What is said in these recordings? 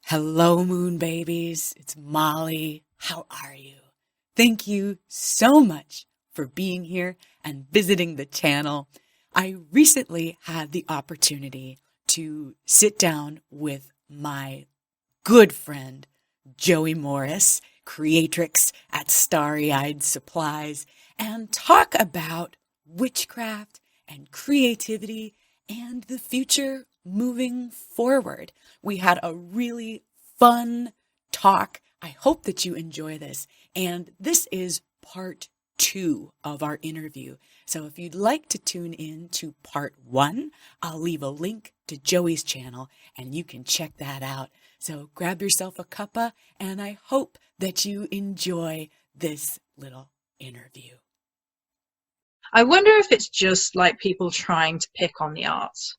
Hello, moon babies. It's Molly. How are you? Thank you so much for being here and visiting the channel. I recently had the opportunity to sit down with my good friend, Joey Morris, creatrix at Starry Eyed Supplies, and talk about witchcraft and creativity and the future moving forward. We had a really fun talk. I hope that you enjoy this. And this is part 2 of our interview. So if you'd like to tune in to part 1, I'll leave a link to Joey's channel and you can check that out. So grab yourself a cuppa and I hope that you enjoy this little interview. I wonder if it's just like people trying to pick on the arts,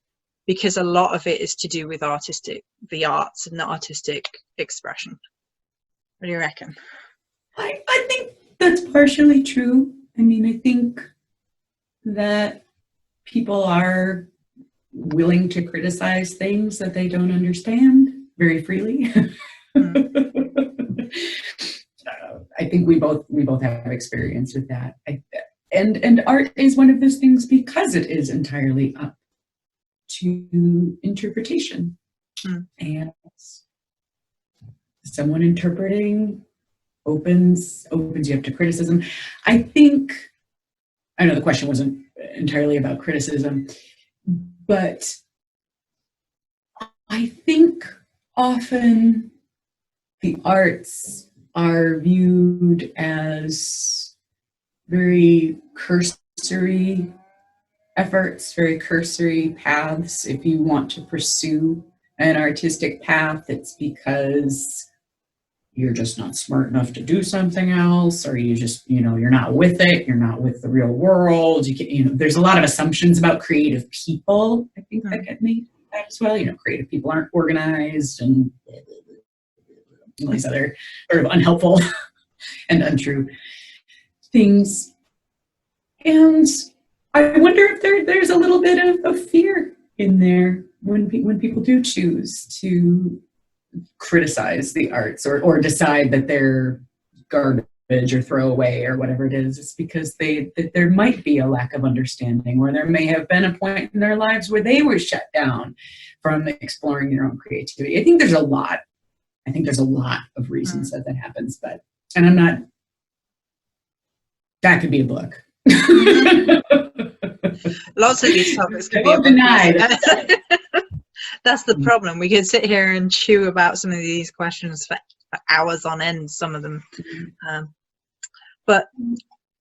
because a lot of it is to do with the arts and the artistic expression. What do you reckon? I think that's partially true. I mean, I think that people are willing to criticize things that they don't understand very freely. I think we both have experience with that. And art is one of those things because it is entirely up to interpretation. And someone interpreting opens you up to criticism. I know the question wasn't entirely about criticism, but I think often the arts are viewed as very cursory efforts, very cursory paths. If you want to pursue an artistic path, it's because you're just not smart enough to do something else, or you just, you're not with it, you're not with the real world. There's a lot of assumptions about creative people, I think, that get made as well. Creative people aren't organized and all these other sort of unhelpful and untrue things. And I wonder if there's a little bit of fear in there when people do choose to criticize the arts or decide that they're garbage or throw away or whatever it is. It's because that there might be a lack of understanding, or there may have been a point in their lives where they were shut down from exploring their own creativity. I think there's a lot of reasons that happens, that could be a book. Lots of these topics could be denied. That's the problem. We could sit here and chew about some of these questions for hours on end, some of them. But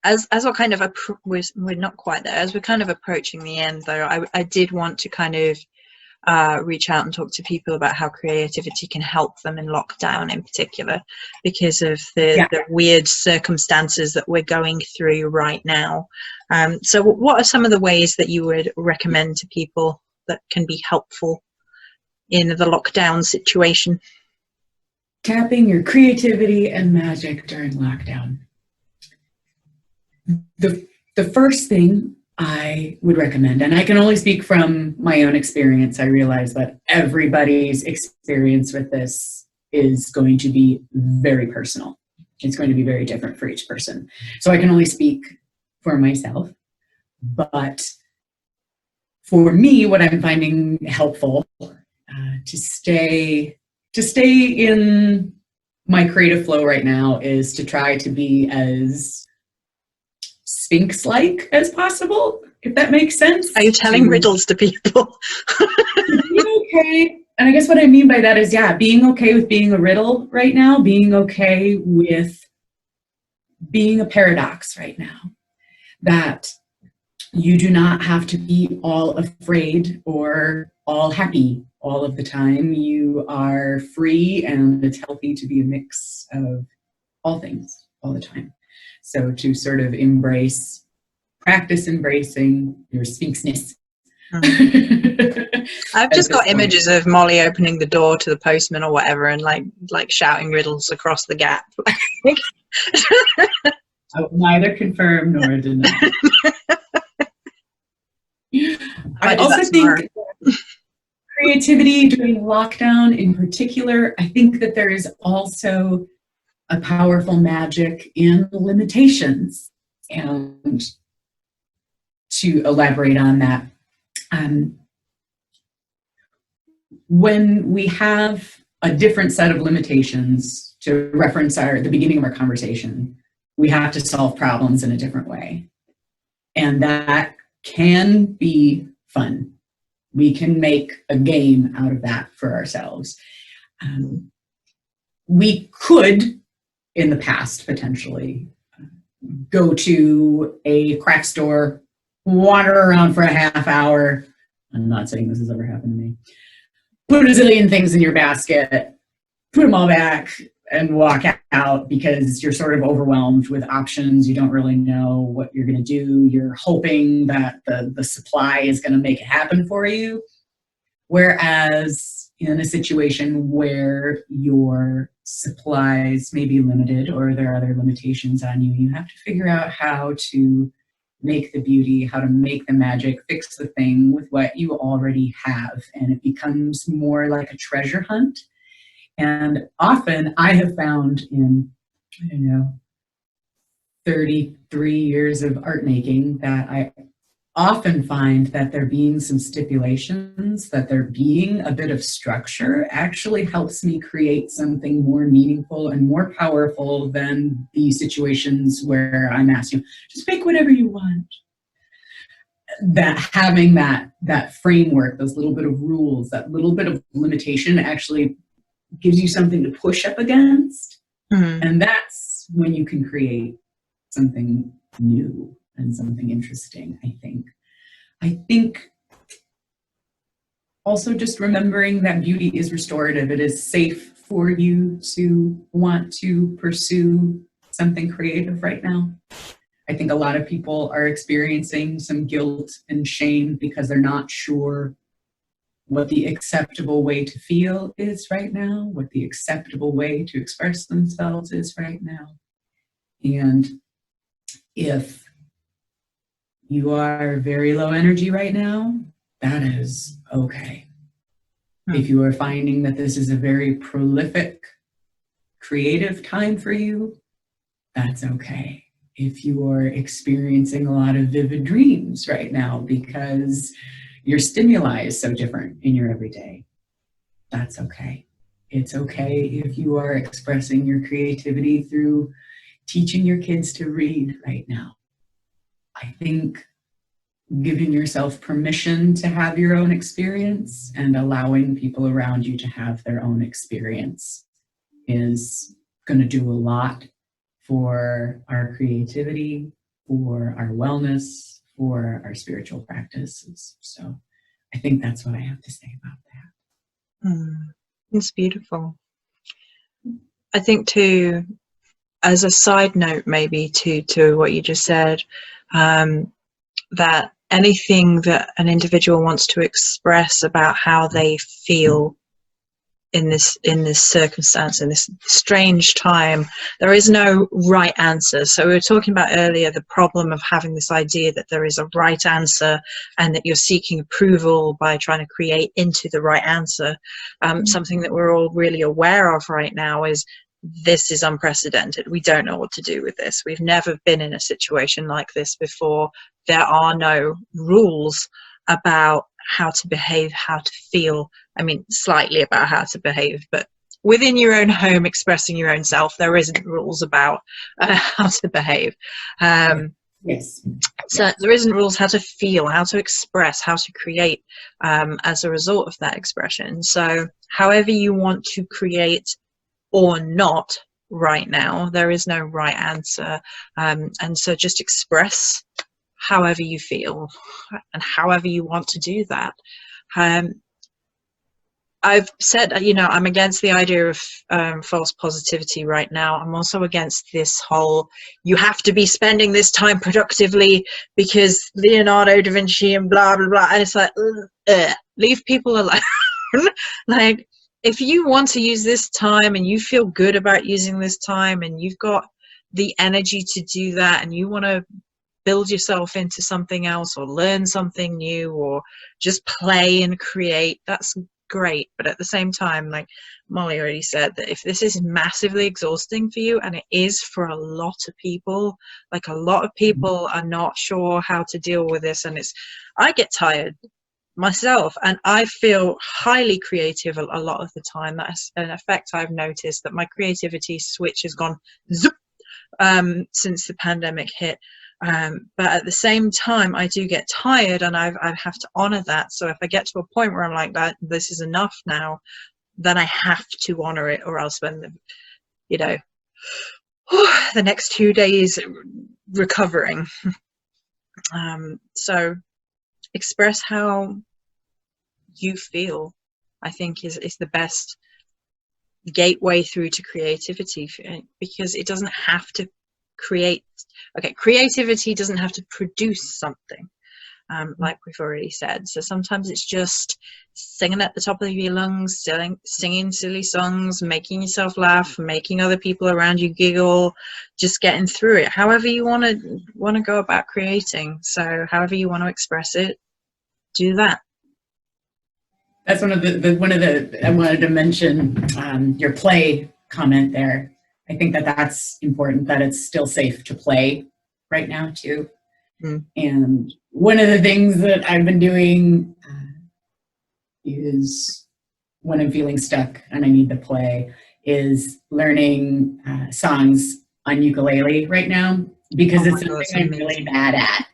as we're kind of we're not quite there. As we're kind of approaching the end, though, I did want to kind of reach out and talk to people about how creativity can help them in lockdown, in particular, because of the weird circumstances that we're going through right now. So what are some of the ways that you would recommend to people that can be helpful in the lockdown situation? Tapping your creativity and magic during lockdown. The first thing I would recommend, and I can only speak from my own experience, I realize that everybody's experience with this is going to be very personal. It's going to be very different for each person. So I can only speak for myself. But for me, what I'm finding helpful to stay in my creative flow right now is to try to be as Sphinx-like as possible, if that makes sense. Are you telling riddles to people? Okay. And I guess what I mean by that is, being okay with being a riddle right now, being okay with being a paradox right now. That you do not have to be all afraid or all happy all of the time. You are free, and it's healthy to be a mix of all things all the time. So to sort of practice embracing your sphinxness. I've just got images of Molly opening the door to the postman or whatever and like shouting riddles across the gap. I will neither confirm nor deny. I also think creativity during lockdown in particular, I think that there is also a powerful magic in limitations. And to elaborate on that, when we have a different set of limitations, to reference the beginning of our conversation, we have to solve problems in a different way. And that can be fun. We can make a game out of that for ourselves. We could, in the past, potentially, go to a craft store, wander around for a half hour. I'm not saying this has ever happened to me. Put a zillion things in your basket, put them all back, and walk out because you're sort of overwhelmed with options. You don't really know what you're going to do. You're hoping that the supply is going to make it happen for you. Whereas in a situation where your supplies may be limited or there are other limitations on you, you have to figure out how to make the beauty, how to make the magic, fix the thing with what you already have. And it becomes more like a treasure hunt. And often I have found in, 33 years of art making, that I often find that there being some stipulations, that there being a bit of structure actually helps me create something more meaningful and more powerful than the situations where I'm asked, just make whatever you want. That having that framework, those little bit of rules, that little bit of limitation actually gives you something to push up against. And that's when you can create something new and something interesting, I think. I think also just remembering that beauty is restorative. It is safe for you to want to pursue something creative right now. I think a lot of people are experiencing some guilt and shame because they're not sure what the acceptable way to feel is right now, what the acceptable way to express themselves is right now. And if you are very low energy right now, that is okay. If you are finding that this is a very prolific, creative time for you, that's okay. If you are experiencing a lot of vivid dreams right now because your stimuli is so different in your everyday, that's okay. It's okay if you are expressing your creativity through teaching your kids to read right now. I think giving yourself permission to have your own experience and allowing people around you to have their own experience is going to do a lot for our creativity, for our wellness, for our spiritual practices. So I think that's what I have to say about that. It's beautiful. I think too, as a side note maybe to what you just said, that anything that an individual wants to express about how they feel in this circumstance, in this strange time, there is no right answer. So we were talking about earlier the problem of having this idea that there is a right answer and that you're seeking approval by trying to create into the right answer. Something that we're all really aware of right now is this is unprecedented. We don't know what to do with this. We've never been in a situation like this before. There are no rules about how to behave, how to feel. I mean, slightly about how to behave, but within your own home, expressing your own self, there isn't rules about how to behave. Yes. So there isn't rules how to feel, how to express, how to create as a result of that expression. So however you want to create or not right now, there is no right answer. And so just express however you feel and however you want to do that. I've said, I'm against the idea of false positivity right now. I'm also against this whole, you have to be spending this time productively because Leonardo da Vinci and blah, blah, blah. And it's like, leave people alone. Like, if you want to use this time and you feel good about using this time and you've got the energy to do that and you want to build yourself into something else, or learn something new, or just play and create, that's great. But at the same time, like Molly already said, that if this is massively exhausting for you, and it is for a lot of people, like a lot of people are not sure how to deal with this, and I get tired myself, and I feel highly creative a lot of the time. That's an effect I've noticed, that my creativity switch has gone zoop, since the pandemic hit. But at the same time, I do get tired, and I have to honor that. So if I get to a point where I'm like, that this is enough now, then I have to honor it, or I'll spend the next 2 days recovering. So express how you feel, I think, is the best gateway through to creativity, because it doesn't have to creativity doesn't have to produce something, like we've already said. So sometimes it's just singing at the top of your lungs, singing silly songs, making yourself laugh, making other people around you giggle, just getting through it, however you want to go about creating. So however you want to express it, do that. That's one of the I wanted to mention, your play comment there. I think that's important, that it's still safe to play right now too. And one of the things that I've been doing is, when I'm feeling stuck and I need to play, is learning songs on ukulele right now, because it's something I'm really bad at.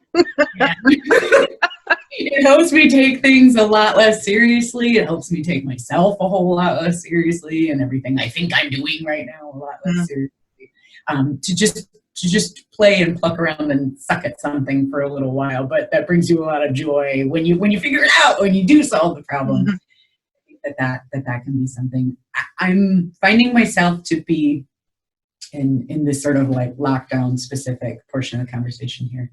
It helps me take things a lot less seriously. It helps me take myself a whole lot less seriously, and everything I think I'm doing right now a lot less seriously. To just play and pluck around and suck at something for a little while, but that brings you a lot of joy when you figure it out, when you do solve the problem. I think that can be something. I'm finding myself to be in this sort of like lockdown specific portion of the conversation here.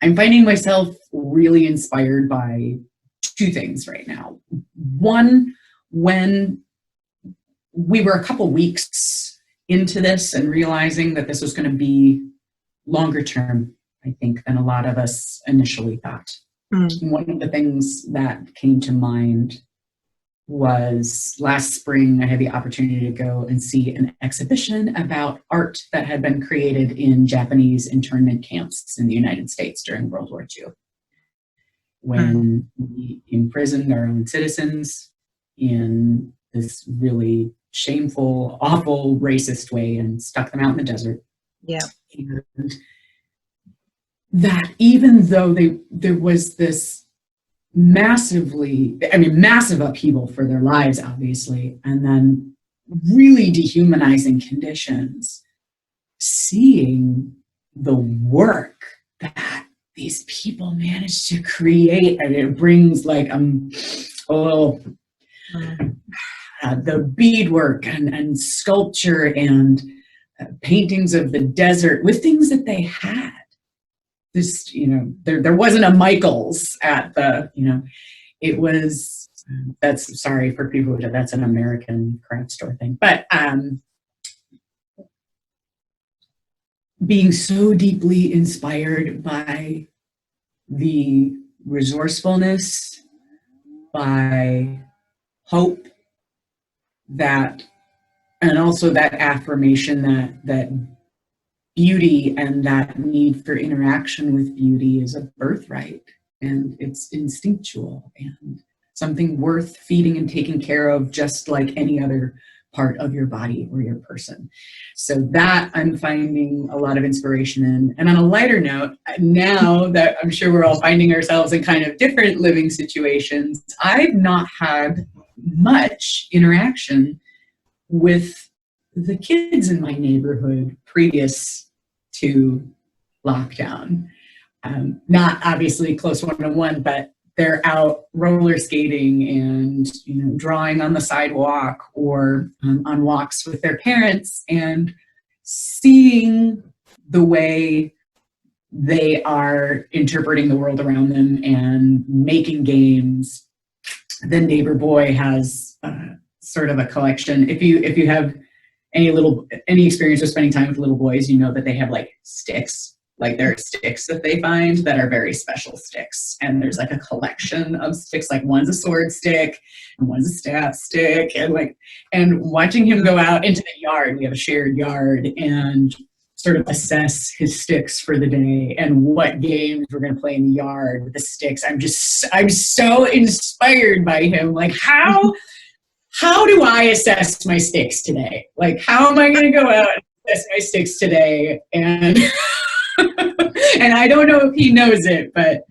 I'm finding myself really inspired by two things right now. One, when we were a couple weeks into this and realizing that this was going to be longer term, I think, than a lot of us initially thought. One of the things that came to mind was last spring, I had the opportunity to go and see an exhibition about art that had been created in Japanese internment camps in the United States during World War II, when we imprisoned our own citizens in this really shameful, awful, racist way and stuck them out in the desert. Yeah. And that even though there was this massive upheaval for their lives, obviously, and then really dehumanizing conditions, seeing the work that these people managed to create, and it brings like the beadwork and sculpture and paintings of the desert with things that they had. This, there wasn't a Michael's at the, it was, that's, sorry for people, that's an American craft store thing, but being so deeply inspired by the resourcefulness, by hope, and also that affirmation that beauty and that need for interaction with beauty is a birthright, and it's instinctual and something worth feeding and taking care of, just like any other part of your body or your person. So that I'm finding a lot of inspiration in. And on a lighter note, now that I'm sure we're all finding ourselves in kind of different living situations, I've not had much interaction with the kids in my neighborhood previous to lockdown. Not obviously close one-on-one, but they're out roller skating and drawing on the sidewalk or on walks with their parents, and seeing the way they are interpreting the world around them and making games. The neighbor boy has sort of a collection. If you have any experience with spending time with little boys, you know that they have like sticks Like there are sticks that they find that are very special sticks. And there's like a collection of sticks, like one's a sword stick and one's a staff stick. And watching him go out into the yard, we have a shared yard, and sort of assess his sticks for the day and what games we're going to play in the yard with the sticks. I'm so inspired by him. Like how do I assess my sticks today? Like how am I going to go out and assess my sticks today? And and I don't know if he knows it, but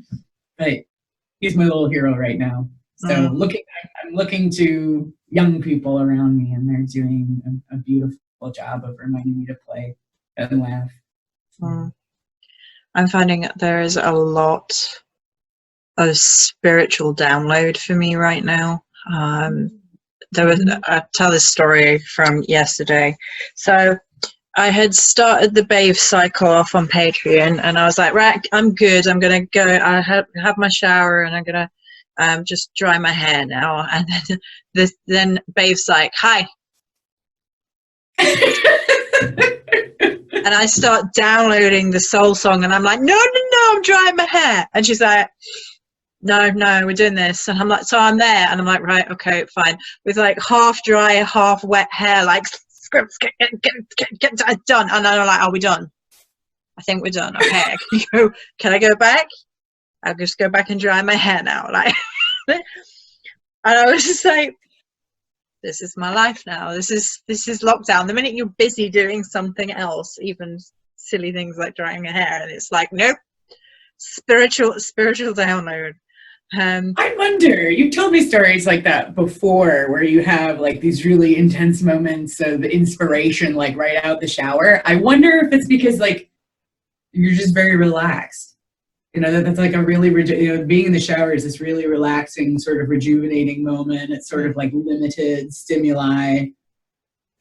he's my little hero right now. So I'm looking to young people around me, and they're doing a beautiful job of reminding me to play and laugh. I'm finding there is a lot of spiritual download for me right now. I'll tell this story from yesterday. So I had started the bathe cycle off on Patreon, and I was like, right, I'm good. I'm going to go. I have my shower, and I'm going to just dry my hair now. And then bathe cycle, hi. And I start downloading the soul song, and I'm like, no, I'm drying my hair. And she's like, no, we're doing this. And I'm like, so I'm there, and I'm like, right, okay, fine. With like half dry, half wet hair, like, get done. And I'm like, are we done? I think we're done. Okay, can I go back? I'll just go back and dry my hair now. Like, and I was just like, this is my life now. This is lockdown. The minute you're busy doing something else, even silly things like drying your hair, and it's like, nope, spiritual download. I wonder, you've told me stories like that before, where you have like these really intense moments of inspiration, like right out the shower. I wonder if it's because like you're just very relaxed. You know, that's like a really, being in the shower is this really relaxing, sort of rejuvenating moment. It's sort of like limited stimuli.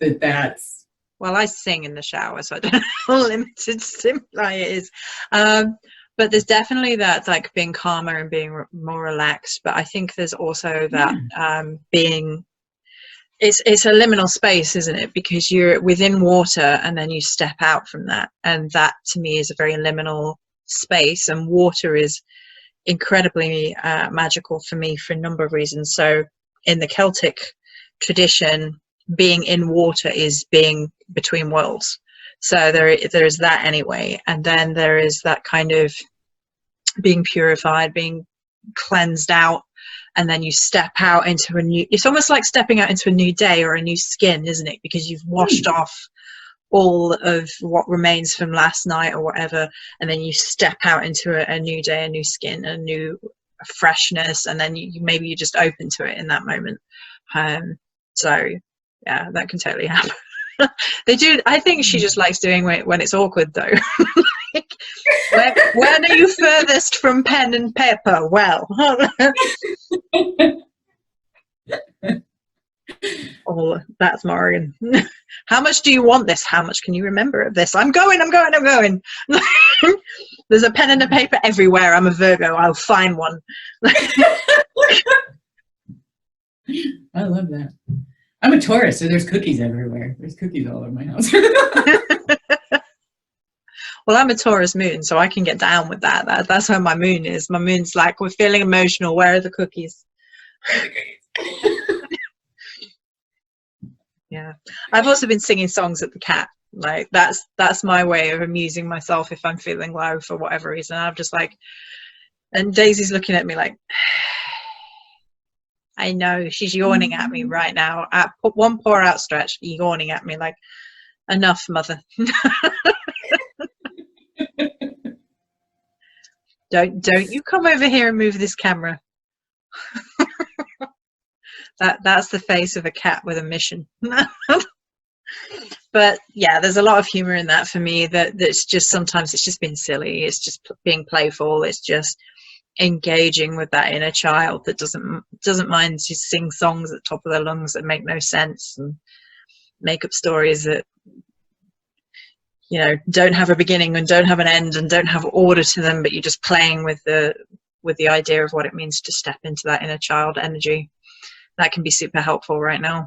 That's. Well, I sing in the shower, so I don't know how limited stimuli it is. But there's definitely that, like, being calmer and being more relaxed. But I think there's also that it's a liminal space, isn't it? Because you're within water and then you step out from that. And that, to me, is a very liminal space. And water is incredibly magical for me for a number of reasons. So in the Celtic tradition, being in water is being between worlds. So there is that anyway. And then there is that kind of being purified, being cleansed out, and then you step out into it's almost like stepping out into a new day or a new skin, isn't it? Because you've washed off all of what remains from last night or whatever, and then you step out into a new day, a new skin, a new freshness, and then maybe you're just open to it in that moment. So yeah, that can totally happen. They do. I think she just likes doing it when it's awkward, though. Like, when are you furthest from pen and paper? Well, oh, that's Morgan. How much do you want this? How much can you remember of this? I'm going. There's a pen and a paper everywhere. I'm a Virgo. I'll find one. I love that. I'm a Taurus, so there's cookies everywhere. There's cookies all over my house. Well, I'm a Taurus moon, so I can get down with that. That's where my moon is. My moon's like, we're feeling emotional. Where are the cookies? Yeah. I've also been singing songs at the cat. Like, that's my way of amusing myself if I'm feeling low for whatever reason. I'm just like, and Daisy's looking at me like, I know, she's yawning at me right now. Put one paw outstretched, yawning at me like, enough, mother. Don't you come over here and move this camera. That's the face of a cat with a mission. But yeah, there's a lot of humor in that for me. That's just, sometimes it's just being silly. It's just being playful. It's just engaging with that inner child that doesn't mind to sing songs at the top of their lungs that make no sense and make up stories that, you know, don't have a beginning and don't have an end and don't have order to them, but you're just playing with the idea of what it means to step into that inner child energy. That can be super helpful right now.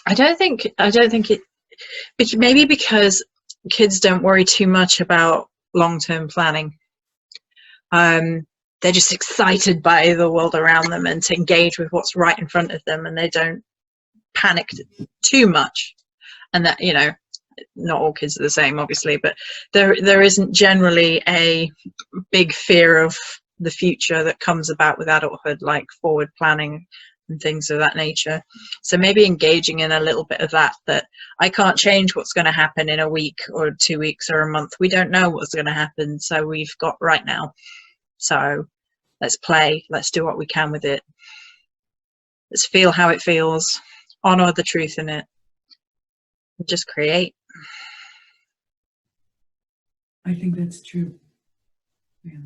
I don't think it, maybe because kids don't worry too much about long-term planning. They're just excited by the world around them and to engage with what's right in front of them, and they don't panic too much. And that, you know, not all kids are the same, obviously, but there isn't generally a big fear of the future that comes about with adulthood, like forward planning and things of that nature. So maybe engaging in a little bit of that I can't change what's going to happen in a week or 2 weeks or a month. We don't know what's going to happen, so we've got right now. So let's play, let's do what we can with it. Let's feel how it feels, honor the truth in it, and just create. I think that's true. Yeah.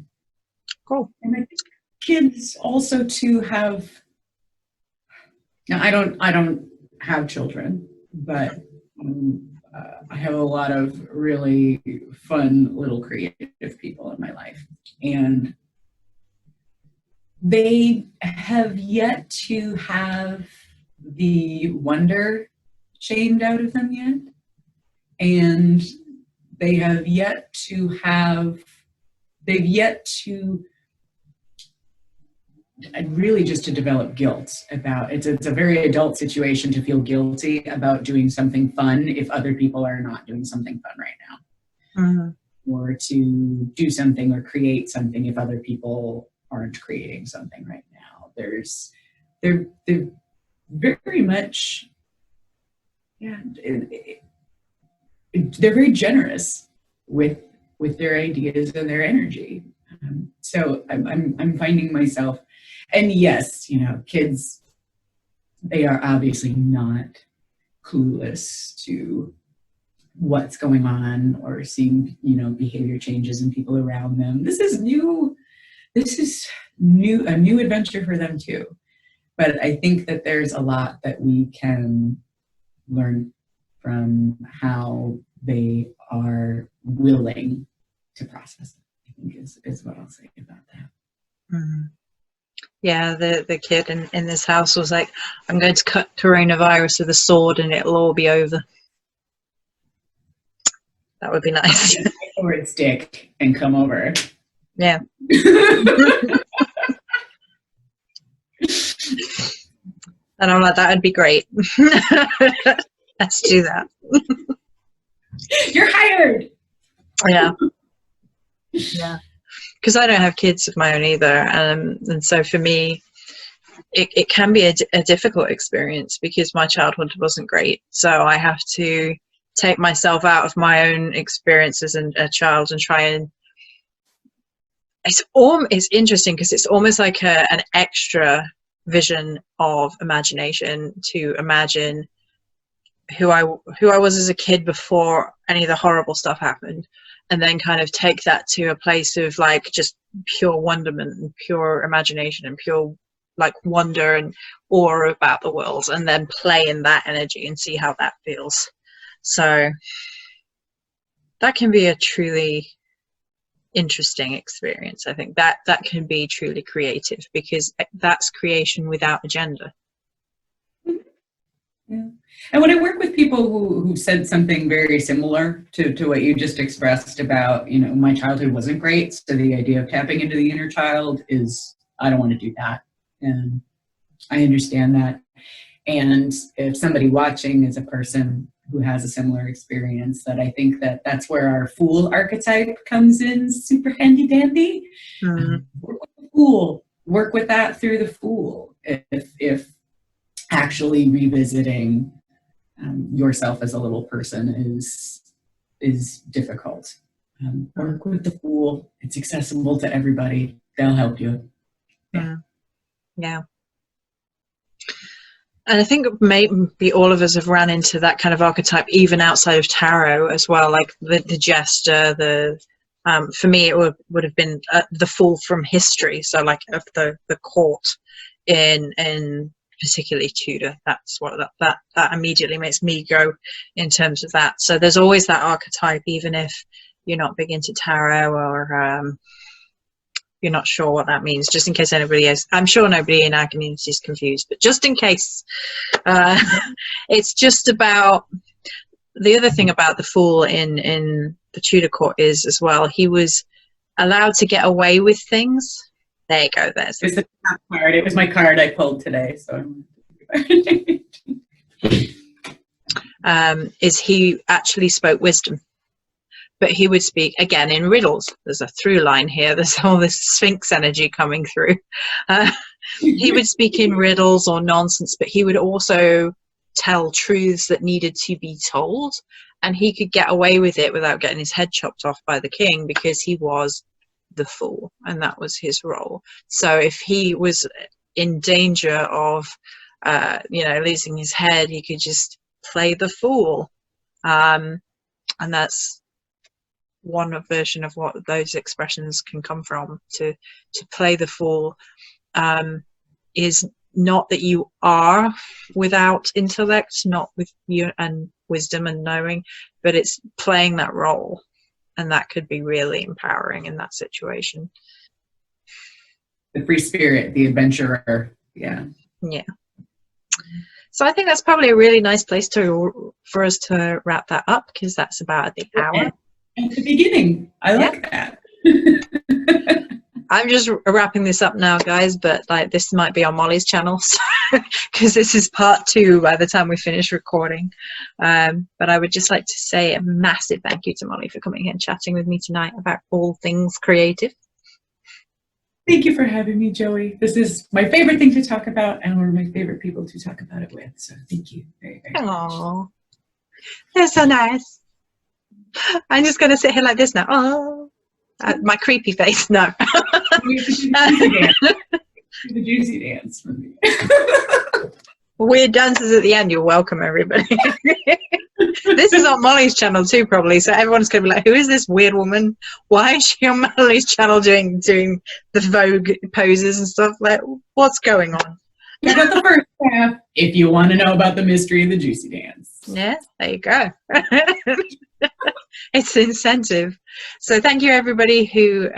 Cool. And I think kids also to have, now I don't have children, but I have a lot of really fun little creative people in my life, and they have yet to have the wonder shamed out of them yet, and they've yet to really just to develop guilt about it's a very adult situation to feel guilty about doing something fun if other people are not doing something fun right now. Mm-hmm. Or to do something or create something if other people aren't creating something right now. They're very much, yeah, they're very generous with their ideas and their energy. So I'm finding myself, and yes, you know, kids, they are obviously not clueless to what's going on or seeing, you know, behavior changes in people around them. This is new. This is a new adventure for them too. But I think that there's a lot that we can learn from how they are willing to process it, I think is what I'll say about that. Mm-hmm. Yeah, the kid in this house was like, I'm going to cut coronavirus with a sword and it'll all be over. That would be nice. Or its dick and come over. Yeah. And I'm like, that would be great. Let's do that. You're hired. Yeah. Yeah. Because I don't have kids of my own either. And so for me, it can be a difficult experience because my childhood wasn't great. So I have to take myself out of my own experiences as a child and try and it's interesting because it's almost like an extra vision of imagination to imagine who I was as a kid before any of the horrible stuff happened, and then kind of take that to a place of like just pure wonderment and pure imagination and pure like wonder and awe about the world, and then play in that energy and see how that feels. So that can be a truly interesting experience. I think that can be truly creative because that's creation without agenda. Yeah. And when I work with people who said something very similar to what you just expressed about, you know, my childhood wasn't great, so the idea of tapping into the inner child is, I don't want to do that. And I understand that. And if somebody watching is a person who has a similar experience, that I think that's where our fool archetype comes in super handy dandy. Mm-hmm. Work with the fool, work with that through the fool. If actually revisiting yourself as a little person is difficult. Work with the fool. It's accessible to everybody. They'll help you. Yeah. Yeah. And I think maybe all of us have ran into that kind of archetype, even outside of tarot as well, like the jester, for me, it would have been the fool from history. So like of the court in particularly Tudor. That's what that immediately makes me go in terms of that. So there's always that archetype, even if you're not big into tarot or you're not sure what that means, just in case anybody is. I'm sure nobody in our community is confused, but just in case, it's just about the other thing about the Fool in the Tudor court is as well, he was allowed to get away with things. There you go. There's It's the top card. It was my card I pulled today. So is he actually spoke wisdom, but he would speak again in riddles. There's a through line here. There's all this Sphinx energy coming through. He would speak in riddles or nonsense, but he would also tell truths that needed to be told, and he could get away with it without getting his head chopped off by the king because he was the Fool, and that was his role. So if he was in danger of losing his head, he could just play the Fool, and that's one version of what those expressions can come from. To play the Fool is not that you are without intellect, not with you and wisdom and knowing, but it's playing that role, and that could be really empowering in that situation. The free spirit, the adventurer. Yeah. So I think that's probably a really nice place for us to wrap that up, because that's about the hour. At the beginning. I like that. I'm just wrapping this up now, guys, but like this might be on Molly's channel because this is part 2 by the time we finish recording. But I would just like to say a massive thank you to Molly for coming here and chatting with me tonight about all things creative. Thank you for having me, Joey. This is my favorite thing to talk about, and one of my favorite people to talk about it with. So thank you very, very much. Oh, they're so nice. I'm just going to sit here like this now. Oh, my creepy face. No. The juicy dance for me. Weird dances at the end. You're welcome, everybody. This is on Molly's channel too, probably. So everyone's going to be like, "Who is this weird woman? Why is she on Molly's channel doing the Vogue poses and stuff? Like, what's going on?" We got the first half. If you want to know about the mystery of the juicy dance. Yeah, there you go. It's an incentive. So thank you everybody who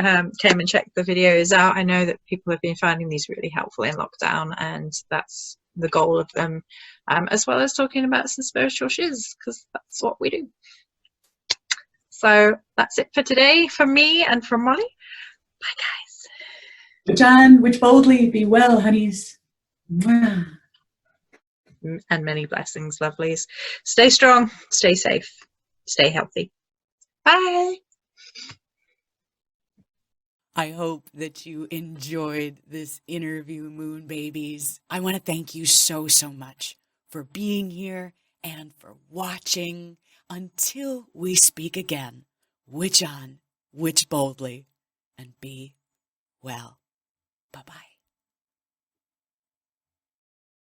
came and checked the videos out. I know that people have been finding these really helpful in lockdown, and that's the goal of them, as well as talking about some spiritual shiz, because that's what we do. So that's it for today from me and from Molly. Bye guys. Witch on, witch boldly, be well, honeys. Mwah. And many blessings, lovelies. Stay strong, stay safe, stay healthy. Bye. I hope that you enjoyed this interview, Moon Babies. I want to thank you so, so much for being here and for watching. Until we speak again, witch on, witch boldly, and be well. Bye-bye.